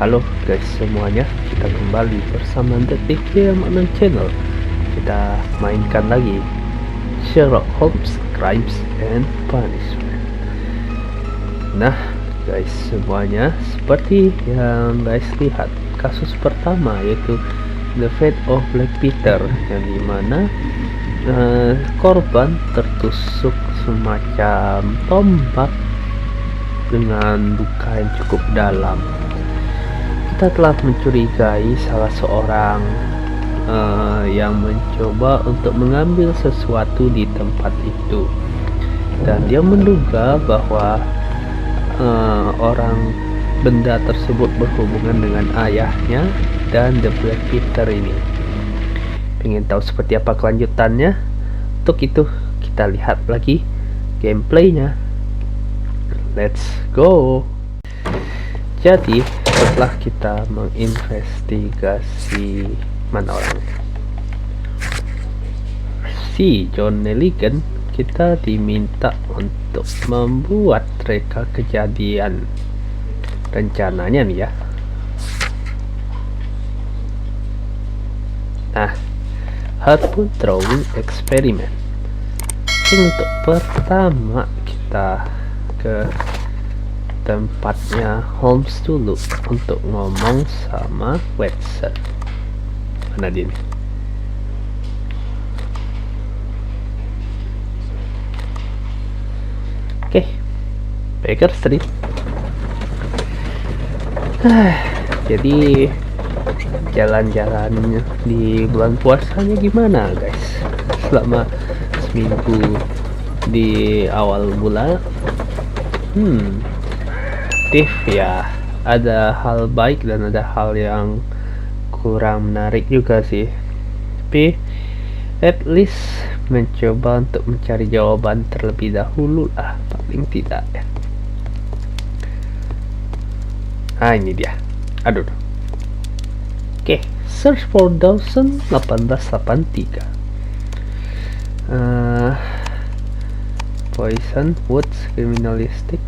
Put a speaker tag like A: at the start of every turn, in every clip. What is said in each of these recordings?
A: Halo guys semuanya, kita kembali bersama detektif Bayangan channel. Kita mainkan lagi Sherlock Holmes Crimes and Punishment. Nah guys semuanya, seperti yang guys lihat, kasus pertama yaitu The Fate of Black Peter, yang dimana korban tertusuk semacam tombak dengan luka yang cukup dalam. Kita telah mencurigai salah seorang yang mencoba untuk mengambil sesuatu di tempat itu, dan dia menduga bahwa benda tersebut berhubungan dengan ayahnya dan The Black Peter ini. Pengen tahu seperti apa kelanjutannya? Untuk itu kita lihat lagi gameplaynya. Let's go. Jadi setelah kita menginvestigasi si John Nelligan, kita diminta untuk membuat reka kejadian. Rencananya nih ya. Nah, Harpoon throwing experiment. Untuk pertama kita ke tempatnya Holmes dulu untuk ngomong sama Watson. Mana dia nih? Oke, Baker Street. Jadi jalan-jalan di bulan puasanya gimana guys? Selama seminggu di awal bulan, aktif ya. Ada hal baik dan ada hal yang kurang menarik juga sih, tapi at least mencoba untuk mencari jawaban terlebih dahulu lah, paling tidak ya. Nah ini dia. Aduh. Oke, search for Dawson 1883. Poison Woods Criminalistic.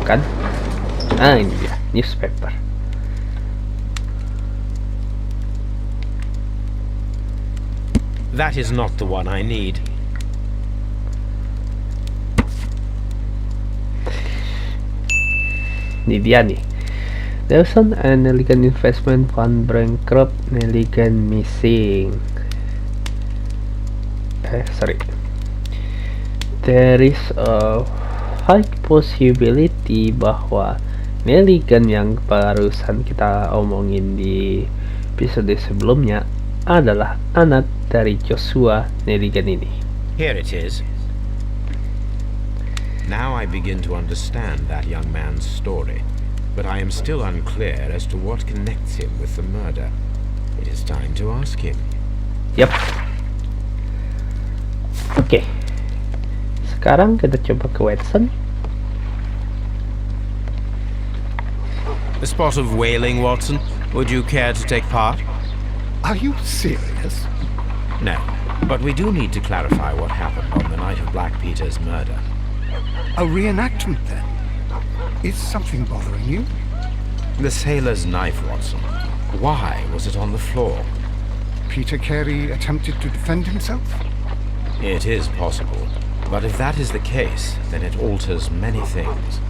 A: Kan? Ini dia, newspaper.
B: That is not the one I need.
A: Ini dia nih. Dawson and Nelligan Investment Fund bankrupt, Nelligan missing. There is a high possibility bahwa Nelligan yang barusan kita omongin di episode sebelumnya adalah anak dari Joshua Nelligan ini.
B: Here it is. Now I begin to understand that young man's story, but I am still unclear as to what connects him with the murder. It is time to ask him.
A: Yep. Oke. Sekarang kita coba ke Watson.
B: A spot of whaling, Watson. Would you care to take part?
C: Are you serious?
B: No, but we do need to clarify what happened on the night of Black Peter's murder.
C: A reenactment then? Is something bothering you?
B: The sailor's knife, Watson. Why was it on the floor?
C: Peter Carey attempted to defend himself?
B: It is possible, but if that is the case, then it alters many things.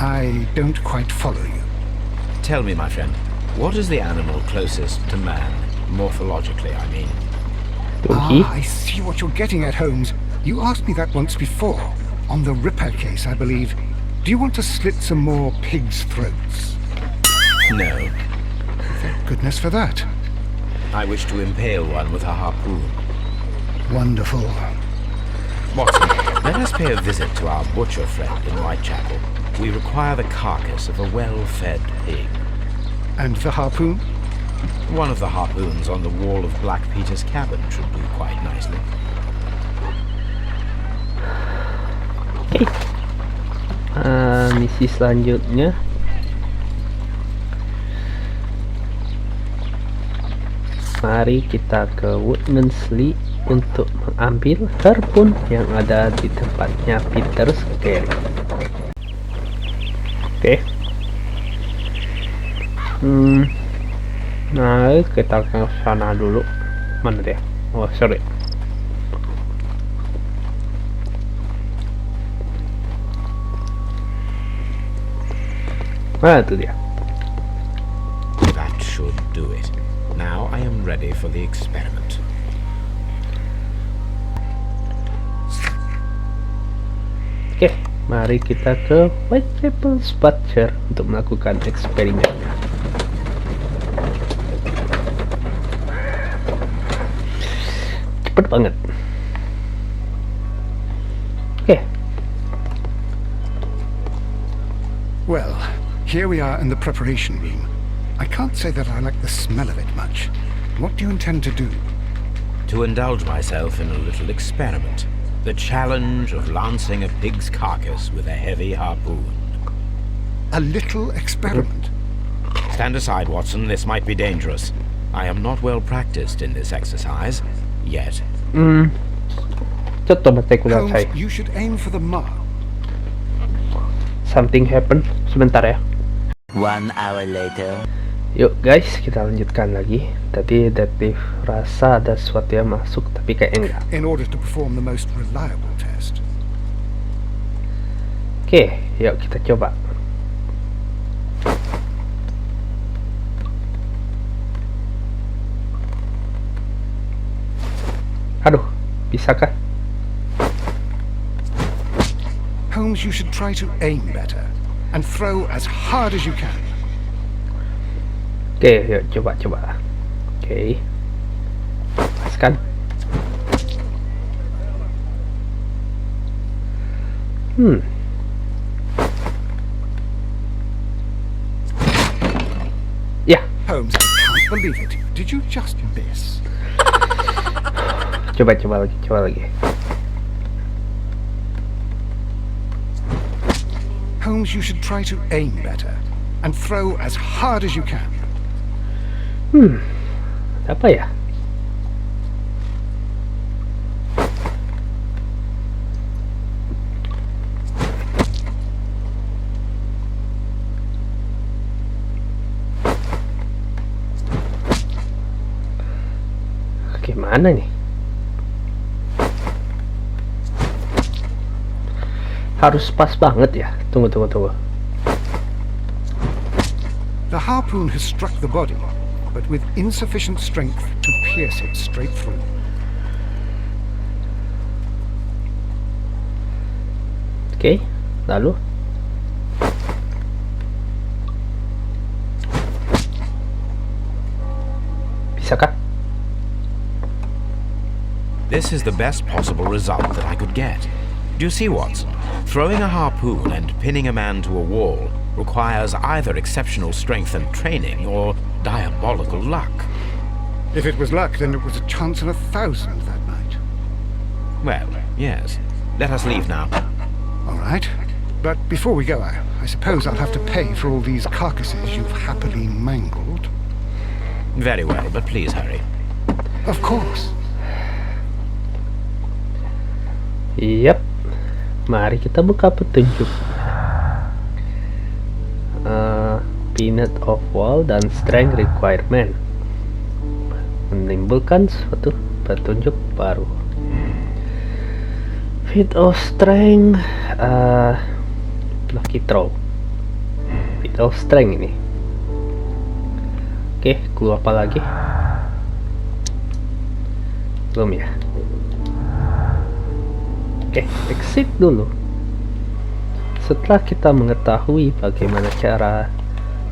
C: I don't quite follow you.
B: Tell me, my friend, what is the animal closest to man, morphologically, I mean?
C: I see what you're getting at, Holmes. You asked me that once before, on the Ripper case, I believe. Do you want to slit some more pigs' throats?
B: No.
C: Thank goodness for that.
B: I wish to impale one with a harpoon.
C: Wonderful.
B: Watson, let us pay a visit to our butcher friend in Whitechapel. We require the carcass of a well-fed pig.
C: And the harpoon?
B: One of the harpoons on the wall of Black Peter's cabin should do quite nicely.
A: Oke. Misi selanjutnya. Mari kita ke Woodmansley untuk mengambil harpoon yang ada di tempatnya Peter Carey. Oke. Nah, kita ke sana dulu. Mana dia? Oh, sorry. Nah, itu dia.
B: That should do it. Now I am ready for the experiment.
A: Oke, mari kita ke Whitechapel Butcher untuk melakukan eksperimennya. Cepet banget. Oke.
C: Well, here we are in the preparation room. I can't say that I like the smell of it much. What do you intend to do?
B: To indulge myself in a little experiment. The challenge of lancing a pig's carcass with a heavy harpoon.
C: A little experiment?
B: Stand aside, Watson. This might be dangerous. I am not well practiced in this exercise. Yet.
A: ちょっと待ってください。
C: Holmes, you should aim for the mark.
A: Something happen. Sebentar ya.
D: 1 hour later.
A: Yuk guys, kita lanjutkan lagi. Tadi detektif rasa ada sesuatu yang masuk, tapi kayaknya enggak.
C: In order to perform the most reliable test.
A: Oke, yuk kita coba. Aduh, bisakah?
C: Holmes, you should try to aim better and throw as hard as you can.
A: Oke, yuk coba. Oke. Lepaskan. Ya.
C: Holmes, I can't believe it. Did you just miss?
A: Coba lagi.
C: Holmes, you should try to aim better and throw as hard as you can.
A: Apa ya? Gimana nih? Harus pas banget ya. Tunggu.
C: The harpoon has struck the body, but with insufficient strength to pierce it straight through.
A: Oke, lalu bisakah?
B: This is the best possible result that I could get. Do you see, Watson? Throwing a harpoon and pinning a man to a wall requires either exceptional strength and training or diabolical luck.
C: If it was luck, then it was a chance in 1,000 that night.
B: Well, yes. Let us leave now.
C: All right. But before we go, I suppose I'll have to pay for all these carcasses you've happily mangled.
B: Very well, but please hurry.
C: Of course.
A: Yap. Mari kita buka petunjuk. Peanut of wall dan strength requirement menimbulkan suatu petunjuk baru. Feat of strength, lucky throw. Feat of strength ini. Oke, clue apa lagi? Belum ya. Oke, exit dulu. Setelah kita mengetahui bagaimana cara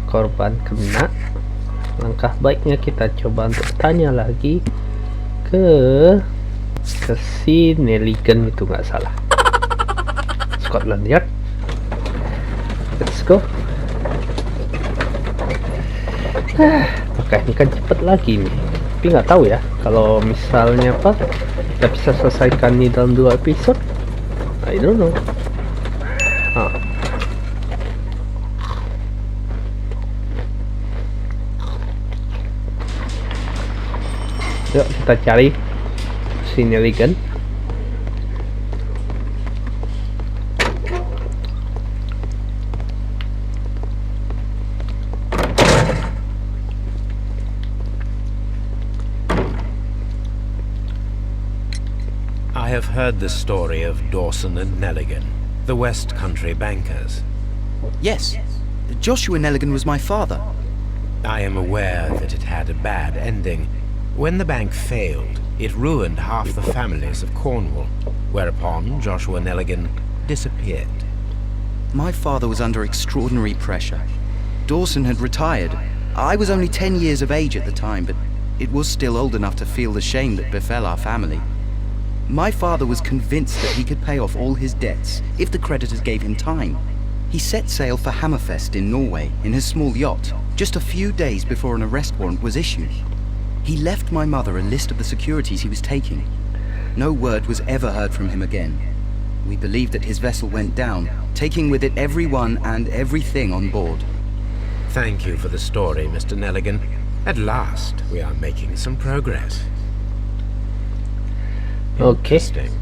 A: korban kena, langkah baiknya kita coba untuk tanya lagi ke si Nelligan itu, nggak salah, Scotland Yard. Let's go. Apakah ini kan cepet lagi nih, tapi nggak tahu ya kalau misalnya apa kita bisa selesaikan ini dalam 2 episode. I don't know. Yuk kita cari si Nelligan.
B: I have heard the story of Dawson and Nelligan, the West Country bankers.
E: Yes, Joshua Nelligan was my father.
B: I am aware that it had a bad ending. When the bank failed, it ruined half the families of Cornwall, whereupon Joshua Nelligan disappeared.
E: My father was under extraordinary pressure. Dawson had retired. I was only 10 years of age at the time, but it was still old enough to feel the shame that befell our family. My father was convinced that he could pay off all his debts if the creditors gave him time. He set sail for Hammerfest in Norway in his small yacht, just a few days before an arrest warrant was issued. He left my mother a list of the securities he was taking. No word was ever heard from him again. We believe that his vessel went down, taking with it everyone and everything on board.
B: Thank you for the story, Mr. Nelligan. At last, we are making some progress.
A: Okay.
B: Interesting.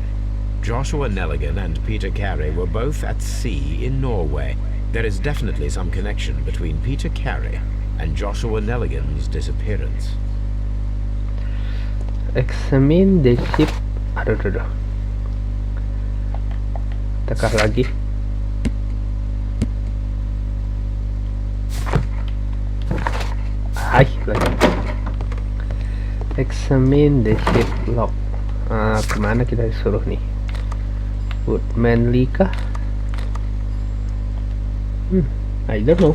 B: Joshua Nelligan and Peter Carey were both at sea in Norway. There is definitely some connection between Peter Carey and Joshua Nelligan's disappearance.
A: Examine the ship. Aduh. Tekan lagi. Lagi. Examine the ship log. Kemana kita disuruh nih? Woodmanly kah? I don't know.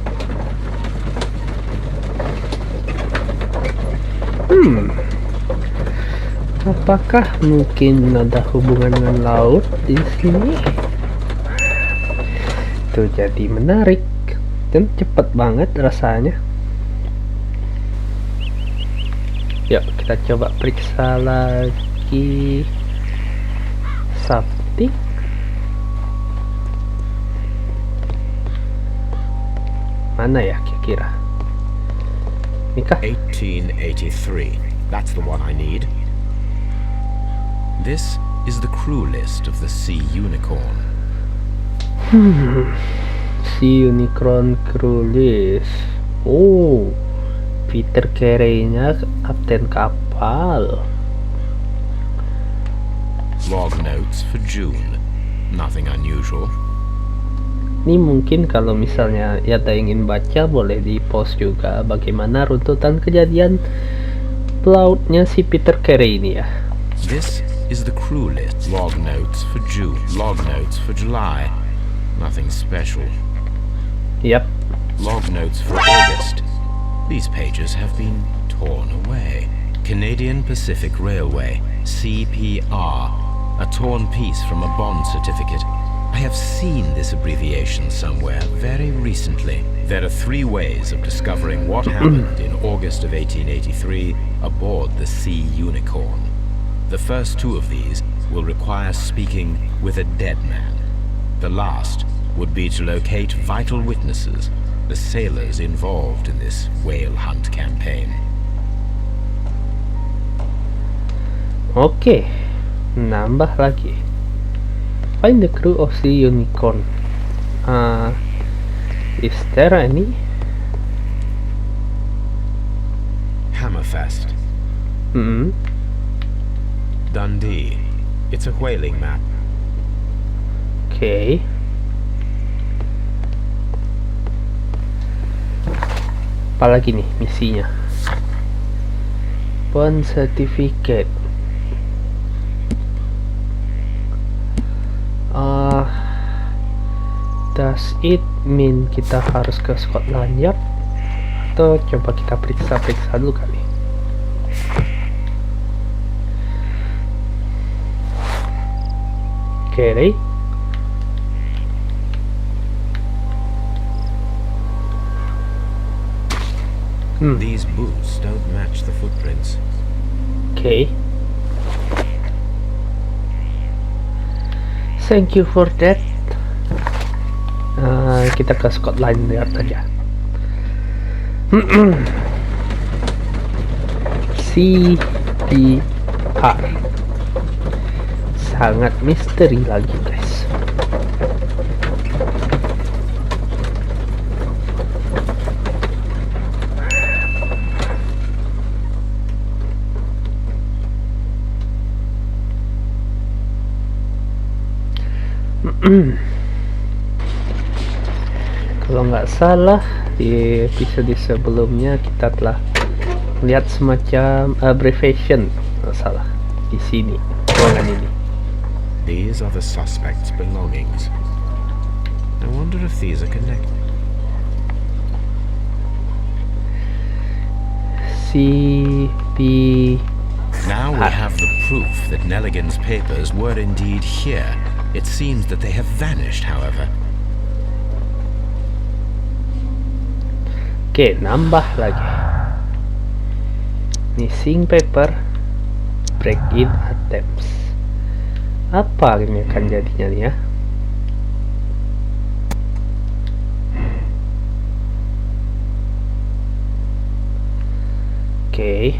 A: Apakah mungkin ada hubungan dengan laut di sini? Itu jadi menarik dan cepat banget rasanya. Yuk kita coba periksa lagi safety. Mana ya kira-kira? Nikah?
B: 1883. That's the one I need. This is the crew list of the Sea Unicorn.
A: Sea Unicorn crew list. Oh, Peter Carey-nya kapten kapal.
B: Log notes for June. Nothing unusual.
A: Ini mungkin kalau misalnya ada ingin baca boleh di post juga bagaimana runtutan kejadian pelautnya si Peter Carey ini ya.
B: This is the crew list. Log notes for June. Log notes for July. Nothing special.
A: Yep.
B: Log notes for August. These pages have been torn away. Canadian Pacific Railway, CPR. A torn piece from a bond certificate. I have seen this abbreviation somewhere very recently. There are 3 ways of discovering what happened in August of 1883 aboard the Sea Unicorn. The first 2 of these will require speaking with a dead man. The last would be to locate vital witnesses, the sailors involved in this whale hunt campaign.
A: Oke, nambah lagi. Find the crew of the Unicorn. Is there any?
B: Hammerfest. Dundee. It's a whaling map.
A: Okay. Apalagi nih misinya? Bond certificate. Does it mean kita harus ke Scotland Yard? Atau coba kita periksa-periksa dulu kali. Okay.
B: These boots don't match the footprints.
A: Okay. Thank you for that. Kita ke Scotland Yard aja. CPR. Sangat misteri lagi guys. Kalau nggak salah di episode sebelumnya kita telah lihat semacam abbreviation, nggak salah, di sini ruangan ini.
B: These are the suspect's belongings. I wonder if these are connected.
A: CP.
B: Now we have the proof that Nelligan's papers were indeed here. It seems that they have vanished, however.
A: Oke, nambah lagi. Missing paper, break-in attempts. Apa ini akan jadinya nih ya? Oke.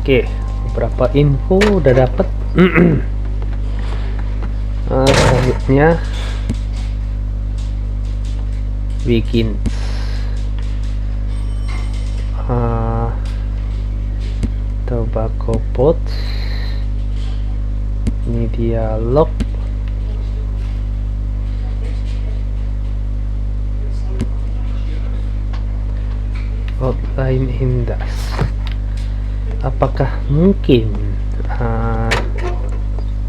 A: Oke, beberapa info udah dapet. Selanjutnya bikin tobacco pots. Ini dialog. Outline indas. Apakah mungkin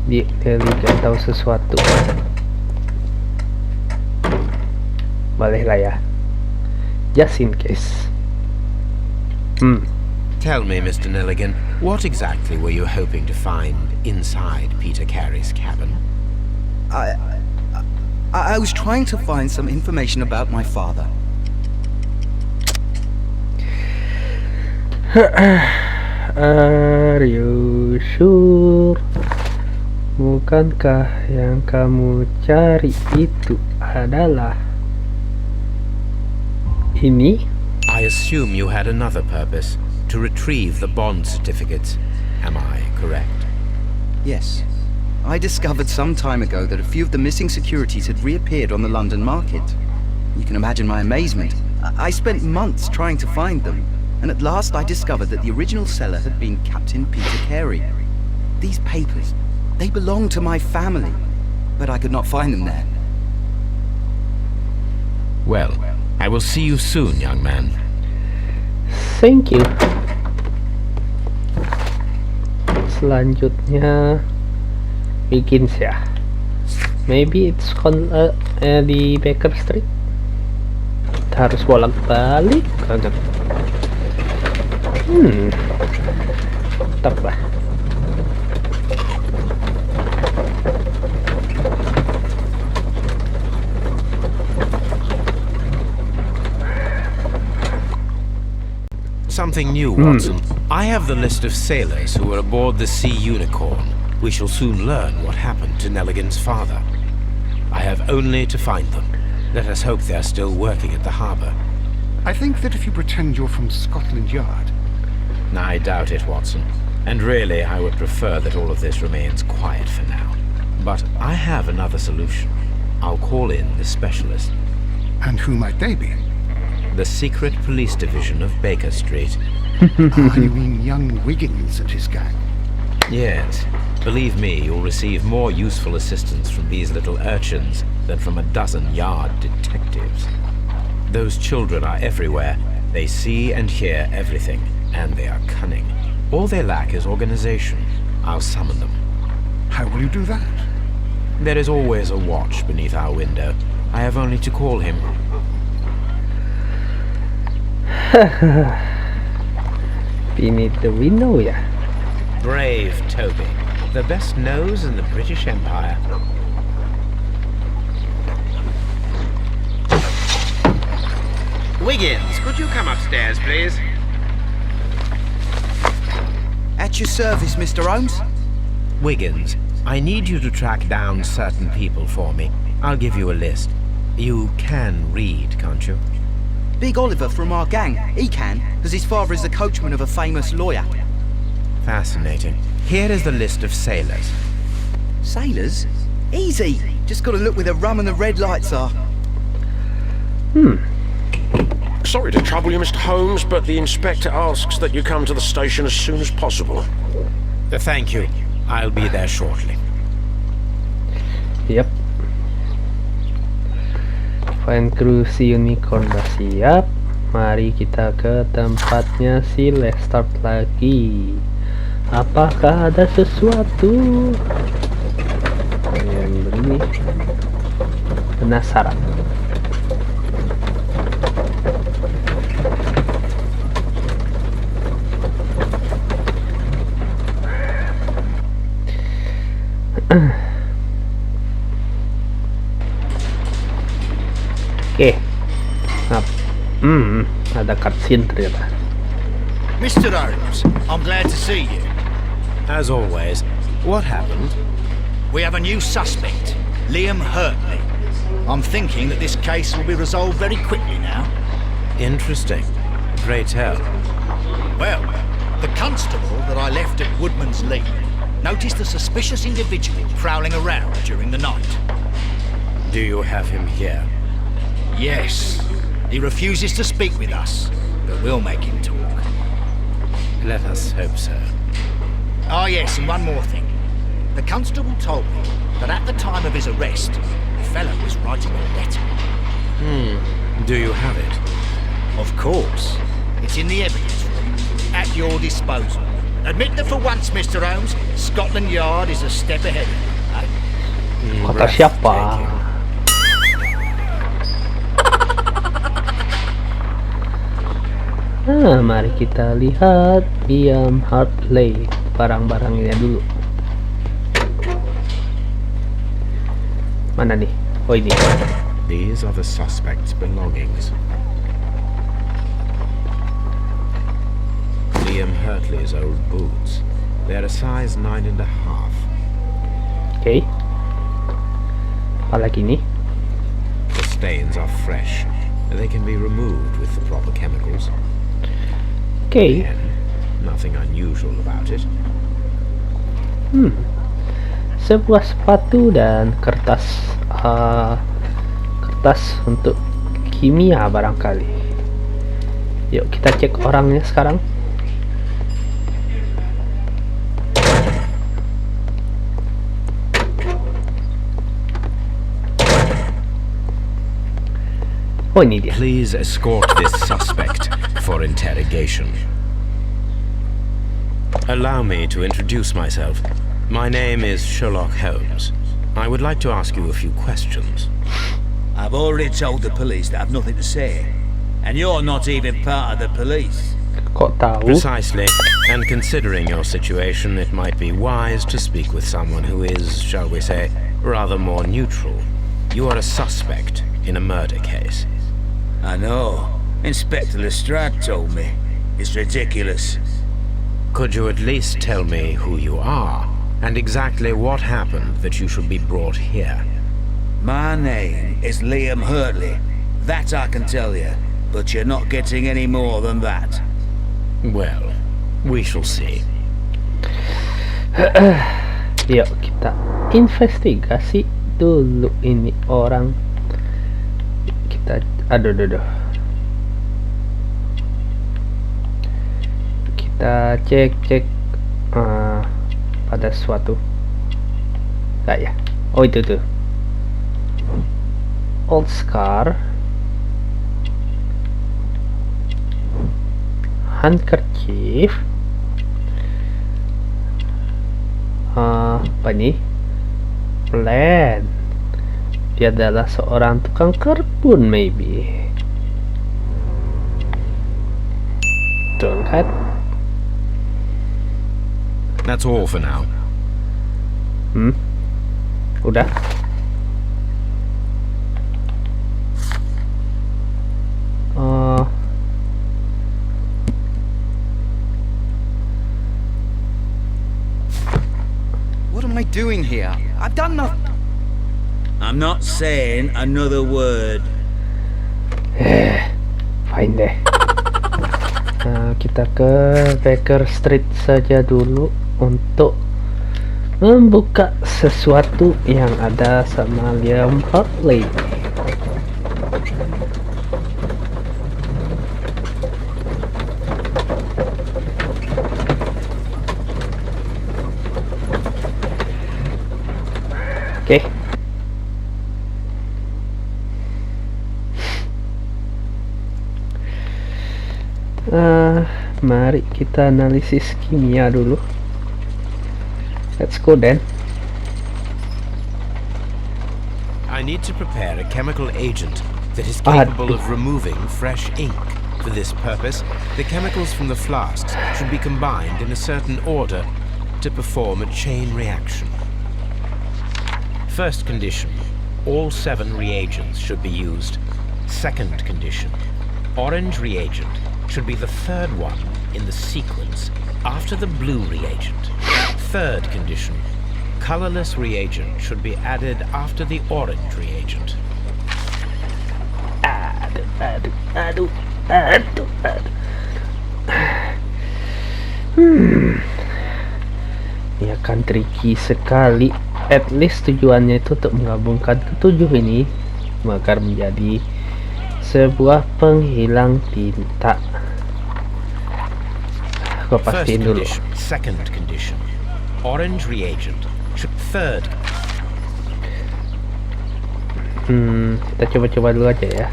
A: dia tahu sesuatu? Boleh lah ya, just in case.
B: Tell me, Mr. Nelligan, what exactly were you hoping to find inside Peter Carey's cabin?
E: I was trying to find some information about my father.
A: Are you sure? Bukankah yang kamu cari itu adalah ini?
B: I assume you had another purpose, to retrieve the bond certificates. Am I correct?
E: Yes. I discovered some time ago that a few of the missing securities had reappeared on the London market. You can imagine my amazement. I spent months trying to find them, and at last I discovered that the original seller had been Captain Peter Carey. These papers, they belonged to my family, but I could not find them there.
B: Well, I will see you soon, young man.
A: Thank you. Selanjutnya bikin ya. Maybe it's di Baker Street. Kita harus bolak-balik. Tetap lah.
B: Something new, Watson. I have the list of sailors who were aboard the Sea Unicorn. We shall soon learn what happened to Nelligan's father. I have only to find them. Let us hope they are still working at the harbour.
C: I think that if you pretend you're from Scotland Yard...
B: I doubt it, Watson. And really, I would prefer that all of this remains quiet for now. But I have another solution. I'll call in the specialist.
C: And who might they be?
B: The secret police division of Baker Street.
C: You mean young Wiggins and his gang?
B: Yes. Believe me, you'll receive more useful assistance from these little urchins than from a dozen yard detectives. Those children are everywhere. They see and hear everything, and they are cunning. All they lack is organization. I'll summon them.
C: How will you do that?
B: There is always a watch beneath our window. I have only to call him.
A: Beneath the window ya.
B: Brave Toby. The best nose in the British Empire. Wiggins, could you come upstairs, please?
E: At your service, Mr. Holmes.
B: Wiggins, I need you to track down certain people for me. I'll give you a list. You can read, can't you?
E: Big Oliver from our gang, he can, because his father is the coachman of a famous lawyer.
B: Fascinating. Here is the list of sailors.
E: Sailors? Easy. Just got to look where the rum and the red lights are.
F: Sorry to trouble you, Mr. Holmes, but the inspector asks that you come to the station as soon as possible.
B: Thank you. I'll be there shortly.
A: Yap. Fine crew si unicorn udah siap. Mari kita ke tempatnya si Lestart lagi. Apakah ada sesuatu yang begini? Penasaran. Oke. Ada cutscene ternyata.
G: Mr. Holmes, I'm glad to see you.
B: As always, what happened?
G: We have a new suspect, Liam Hurtley. I'm thinking that this case will be resolved very quickly now.
B: Interesting. Pray tell.
G: Well, the constable that I left at Woodman's Lee noticed a suspicious individual prowling around during the night.
B: Do you have him here?
G: Yes. He refuses to speak with us, but we'll make him talk.
B: Let us hope so.
G: Ah, yes, and one more thing. The constable told me that at the time of his arrest, the fellow was writing a letter.
B: Do you have it?
G: Of course. It's in the evidence room, at your disposal. Admit that for once, Mr. Holmes, Scotland Yard is a step ahead of you, eh?
A: Kata siapa? Mari kita lihat Liam Hurtley, barang-barangnya dulu. Mana nih? Oh ini.
B: These are the suspect's belongings. Liam Hurtley's old boots. They're a size 9.5.
A: Oke. Apalagi nih?
B: The stains are fresh. They can be removed with the proper chemicals.
A: Oke.
B: Again, nothing unusual about it.
A: Sebuah sepatu dan kertas untuk kimia barangkali. Yuk kita cek orangnya sekarang. Oh ini dia.
B: Please escort this suspect for interrogation. Allow me to introduce myself. My name is Sherlock Holmes. I would like to ask you a few questions.
H: I've already told the police that I've nothing to say. And you're not even part of the police.
A: Kok tahu?
B: Precisely. And considering your situation, it might be wise to speak with someone who is, shall we say, rather more neutral. You are a suspect in a murder case.
H: I know. Inspector Lestrade told me. It's ridiculous.
B: Could you at least tell me who you are, and exactly what happened that you should be brought here?
H: My name is Liam Hurtley. That I can tell you. But you're not getting any more than that.
B: Well, we shall see.
A: Yuk kita investigasi dulu ini orang. Kita aduh. Kita cek pada suatu. Enggak ya? Oh itu tuh. Old scar. Handkerchief. Apa nih? Plan. Dia adalah seorang tukang karbon, maybe. Betul kan?
B: That's all for now.
A: Udah.
E: What am I doing here? I've done nothing.
H: I'm not saying another word.
A: Fine deh. Kita ke Baker Street saja dulu untuk membuka sesuatu yang ada sama Liam Hurtley. Mari kita analisis kimia dulu. Let's go then.
B: I need to prepare a chemical agent that is capable of removing fresh ink. For this purpose, the chemicals from the flasks should be combined in a certain order to perform a chain reaction. First condition, all 7 reagents should be used. Second condition, orange reagent should be the 3rd one in the sequence after the blue reagent. Third condition, colorless reagent should be added after the orange reagent.
A: Aduh. Ya kan tricky sekali. At least tujuannya itu untuk menggabungkan ketujuh ini agar menjadi sebuah penghilang tinta. Gua pastiin dulu.
B: Second condition, orange reagent. Third.
A: Kita coba-coba dulu aja ya.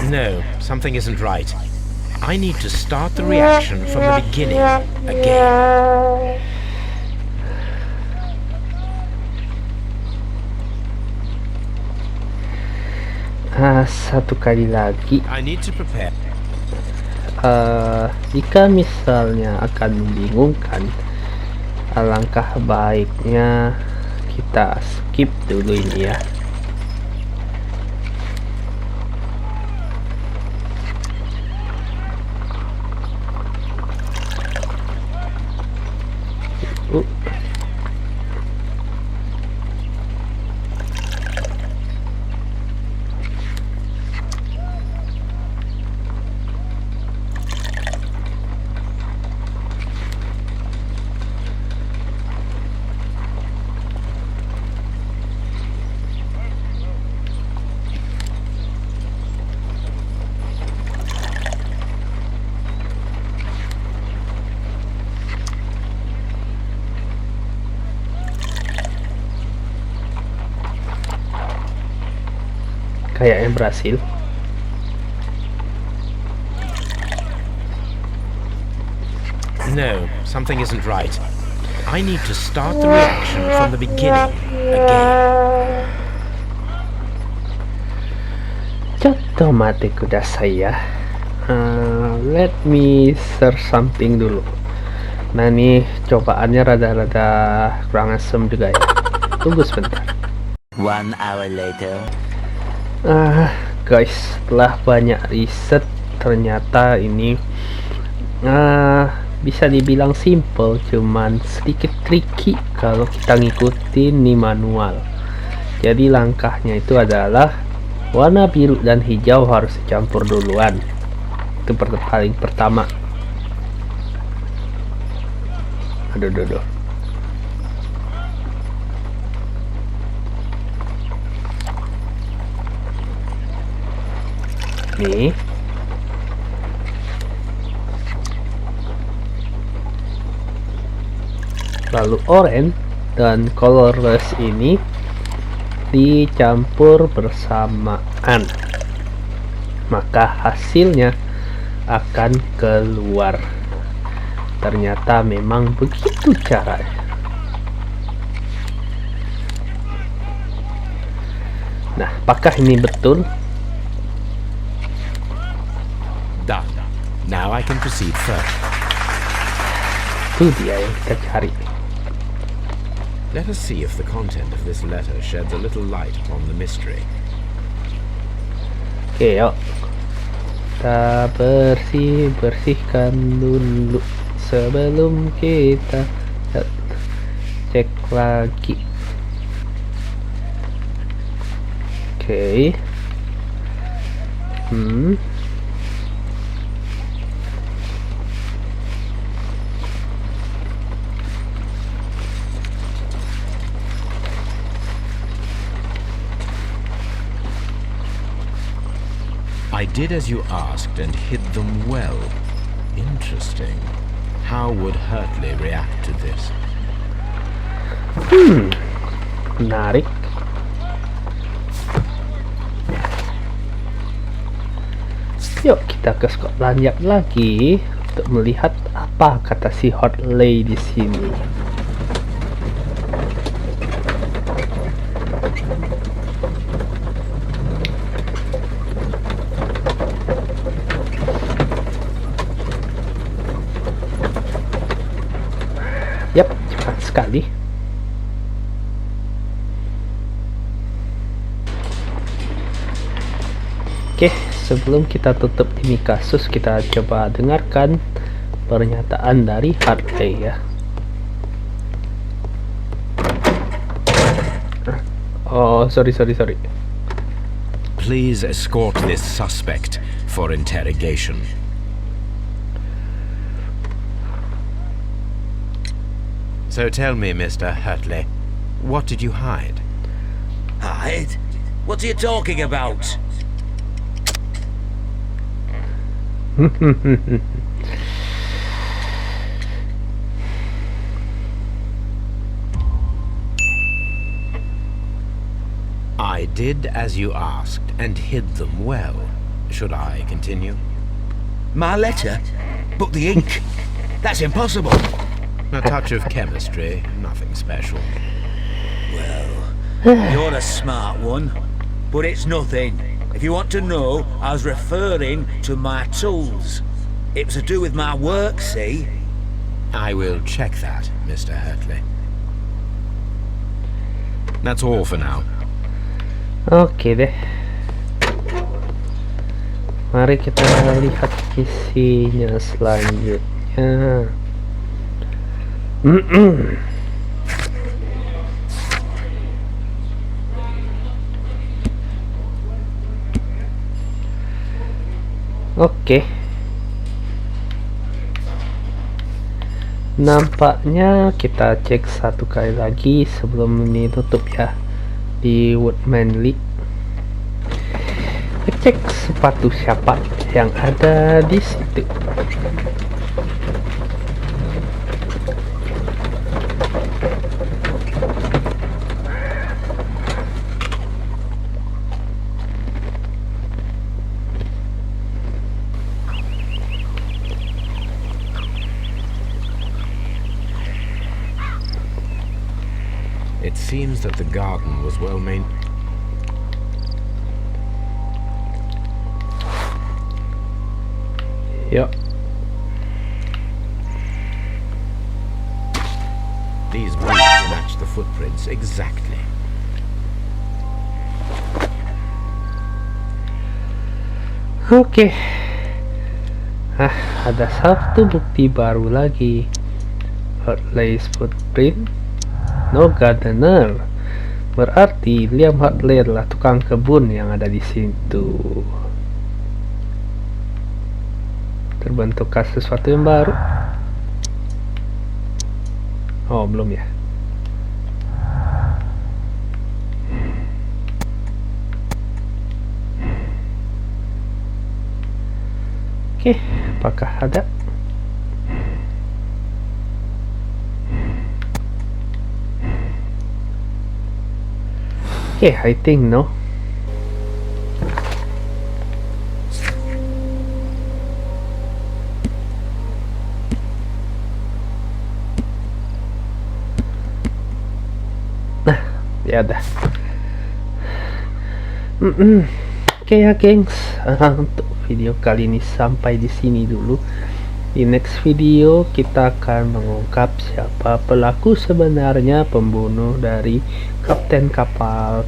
B: No, something isn't right. I need to start the reaction from the beginning again.
A: Satu kali lagi.
B: I need to prepare.
A: Jika misalnya akan membingungkan, alangkah baiknya kita skip dulu ini ya. Kayaknya berhasil.
B: No, something isn't right. I need to start the reaction from the beginning again.
A: Cotto mate kudasai ya. Let me search something dulu. Nah nih cobaannya rada-rada kurang asem juga ya. Tunggu sebentar.
D: 1 hour later.
A: Guys, setelah banyak riset ternyata ini bisa dibilang simple, cuman sedikit tricky kalau kita ngikutin nih manual. Jadi langkahnya itu adalah warna biru dan hijau harus dicampur duluan. Itu paling pertama. Aduh. Nih. Lalu orange dan colorless ini dicampur bersamaan, maka hasilnya akan keluar. Ternyata memang begitu caranya. Nah, apakah ini betul?
B: Done. Now I can proceed further.
A: Itu dia yang kita cari.
B: Let us see if the content of this letter sheds a little light upon the mystery.
A: Oke, yuk kita bersihkan dulu sebelum kita cek lagi. Oke.
B: I did as you asked and hid them well. Interesting. How would Hurtley react to this?
A: Menarik. Yuk kita ke Scotland Yard lagi untuk melihat apa kata si Hurtley di sini. Yap, cepat sekali. Oke, sebelum kita tutup ini kasus, kita coba dengarkan pernyataan dari Hurtley ya. Oh, sorry.
B: Please escort this suspect for interrogation. So tell me, Mr. Hurtley, what did you hide?
H: Hide? What are you talking about?
B: I did as you asked and hid them well. Should I continue?
H: My letter? But the ink? That's impossible.
B: A touch of chemistry, nothing special.
H: Well, you're a smart one, but it's nothing. If you want to know, I was referring to my tools. It was to do with my work, see?
B: I will check that, Mr. Hurtley. That's all for now.
A: Oke deh. Mari kita lihat isinya selanjutnya. Oke. Nampaknya kita cek satu kali lagi sebelum ini tutup ya di Woodmanley. Cek sepatu siapa yang ada di situ.
B: It seems that the garden was well maintained.
A: Yep.
B: These boots match the footprints exactly.
A: Oke. Ada satu bukti baru lagi. Hurtley's footprint. No gardener. Berarti Liam Hurtley adalah tukang kebun yang ada di situ. Terbentukkah sesuatu yang baru? Oh, belum ya. Oke, apakah ada? Oke, I think no. Nah, ya dah. Oke ya, gengs. Untuk video kali ini sampai di sini dulu. Di next video kita akan mengungkap siapa pelaku sebenarnya pembunuh dari kapten kapal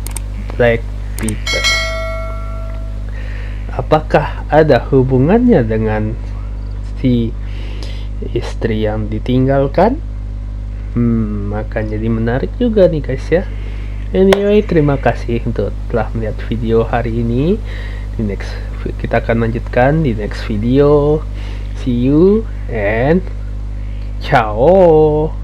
A: Black Peter. Apakah ada hubungannya dengan si istri yang ditinggalkan? Akan jadi menarik juga nih guys ya. Anyway, terima kasih untuk telah melihat video hari ini. Kita akan lanjutkan di next video. See you and ciao.